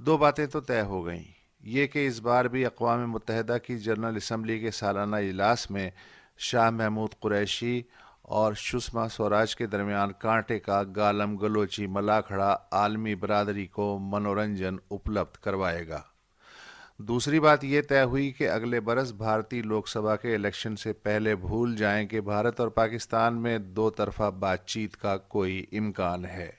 دو باتیں تو طے ہو گئیں، یہ کہ اس بار بھی اقوام متحدہ کی جنرل اسمبلی کے سالانہ اجلاس میں شاہ محمود قریشی اور سشما سوراج کے درمیان کانٹے کا گالم گلوچی ملاکھڑا عالمی برادری کو منورنجن اپلبدھ کروائے گا۔ دوسری بات یہ طے ہوئی کہ اگلے برس بھارتی لوک سبھا کے الیکشن سے پہلے بھول جائیں کہ بھارت اور پاکستان میں دو طرفہ بات چیت کا کوئی امکان ہے۔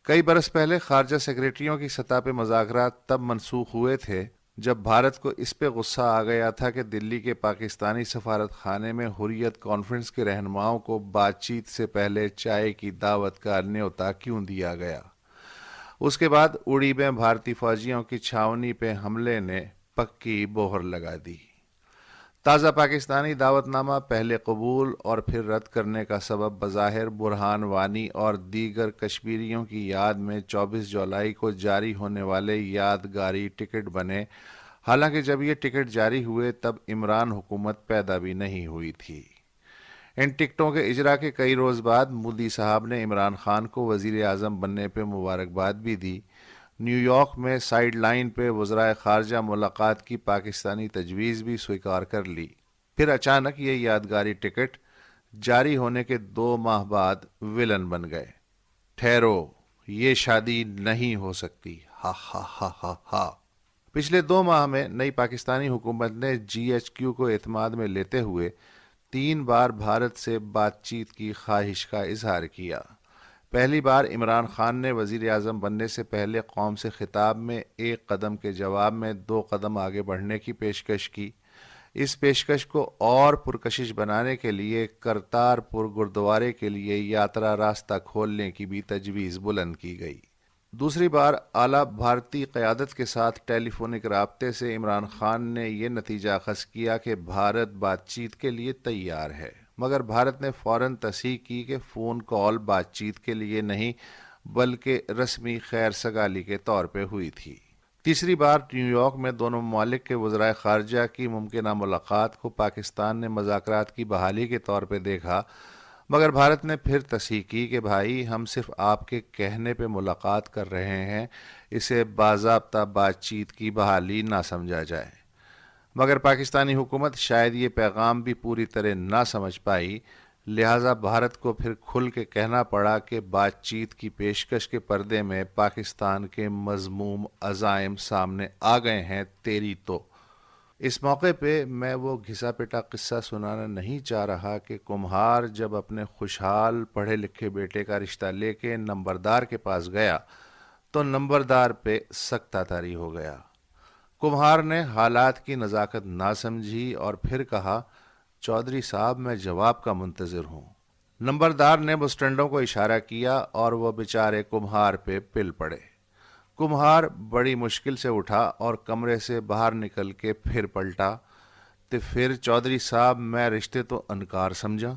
کئی برس پہلے خارجہ سیکریٹریوں کی سطح پہ مذاکرات تب منسوخ ہوئے تھے جب بھارت کو اس پہ غصہ آ گیا تھا کہ دلی کے پاکستانی سفارت خانے میں حریت کانفرنس کے رہنماؤں کو بات چیت سے پہلے چائے کی دعوت کا نیوتا کیوں دیا گیا۔ اس کے بعد اڑی میں بھارتی فوجیوں کی چھاونی پہ حملے نے پکی بوہر لگا دی۔ تازہ پاکستانی دعوت نامہ پہلے قبول اور پھر رد کرنے کا سبب بظاہر برہان وانی اور دیگر کشمیریوں کی یاد میں 24 جولائی کو جاری ہونے والے یادگاری ٹکٹ بنے، حالانکہ جب یہ ٹکٹ جاری ہوئے تب عمران حکومت پیدا بھی نہیں ہوئی تھی۔ ان ٹکٹوں کے اجرا کے کئی روز بعد مودی صاحب نے عمران خان کو وزیر اعظم بننے پہ مبارکباد بھی دی۔ نیو یارک میں سائیڈ لائن پہ وزرائے خارجہ ملاقات کی پاکستانی تجویز بھی سویکار کر لی۔ پھر اچانک یہ یادگاری ٹکٹ جاری ہونے کے 2 ماہ بعد ویلن بن گئے۔ ٹھہرو، یہ شادی نہیں ہو سکتی، ہا ہا ہا ہا ہا۔ پچھلے 2 ماہ میں نئی پاکستانی حکومت نے جی ایچ کیو کو اعتماد میں لیتے ہوئے 3 بار بھارت سے بات چیت کی خواہش کا اظہار کیا۔ پہلی بار عمران خان نے وزیر اعظم بننے سے پہلے قوم سے خطاب میں 1 قدم کے جواب میں 2 قدم آگے بڑھنے کی پیشکش کی۔ اس پیشکش کو اور پرکشش بنانے کے لیے کرتارپور گردوارے کے لیے یاترا راستہ کھولنے کی بھی تجویز بلند کی گئی۔ دوسری بار اعلیٰ بھارتی قیادت کے ساتھ ٹیلی فونک رابطے سے عمران خان نے یہ نتیجہ اخذ کیا کہ بھارت بات چیت کے لیے تیار ہے، مگر بھارت نے فوراً تصحیح کی کہ فون کال بات چیت کے لیے نہیں بلکہ رسمی خیر سگالی کے طور پہ ہوئی تھی۔ تیسری بار نیو یارک میں دونوں ممالک کے وزرائے خارجہ کی ممکنہ ملاقات کو پاکستان نے مذاکرات کی بحالی کے طور پہ دیکھا، مگر بھارت نے پھر تصحیح کی کہ بھائی ہم صرف آپ کے کہنے پہ ملاقات کر رہے ہیں، اسے باضابطہ بات چیت کی بحالی نہ سمجھا جائے۔ مگر پاکستانی حکومت شاید یہ پیغام بھی پوری طرح نہ سمجھ پائی، لہٰذا بھارت کو پھر کھل کے کہنا پڑا کہ بات چیت کی پیشکش کے پردے میں پاکستان کے مذموم عزائم سامنے آ گئے ہیں، تیری تو۔ اس موقع پہ میں وہ گھسا پٹا قصہ سنانا نہیں چاہ رہا کہ کمہار جب اپنے خوشحال پڑھے لکھے بیٹے کا رشتہ لے کے نمبردار کے پاس گیا تو نمبردار پہ سکتہ طاری ہو گیا۔ کمہار نے حالات کی نزاکت نہ سمجھی اور پھر کہا، چودھری صاحب میں جواب کا منتظر ہوں۔ نمبردار نے مسٹنڈوں کو اشارہ کیا اور وہ بیچارے کمہار پہ پل پڑے۔ کمہار بڑی مشکل سے اٹھا اور کمرے سے باہر نکل کے پھر پلٹا، تو پھر چودھری صاحب میں رشتے تو انکار سمجھا۔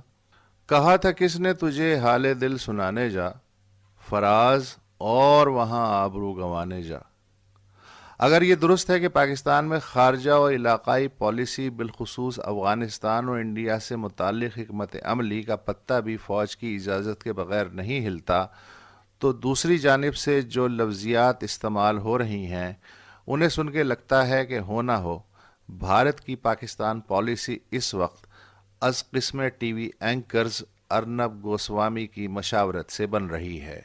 کہا تھا کس نے تجھے حال دل سنانے جا، فراز اور وہاں آبرو گنوانے جا۔ اگر یہ درست ہے کہ پاکستان میں خارجہ و علاقائی پالیسی بالخصوص افغانستان و انڈیا سے متعلق حکمت عملی کا پتہ بھی فوج کی اجازت کے بغیر نہیں ہلتا، تو دوسری جانب سے جو لفظیات استعمال ہو رہی ہیں انہیں سن کے لگتا ہے کہ ہو نہ ہو بھارت کی پاکستان پالیسی اس وقت از قسم T V anchors Arnab Goswami کی مشاورت سے بن رہی ہے۔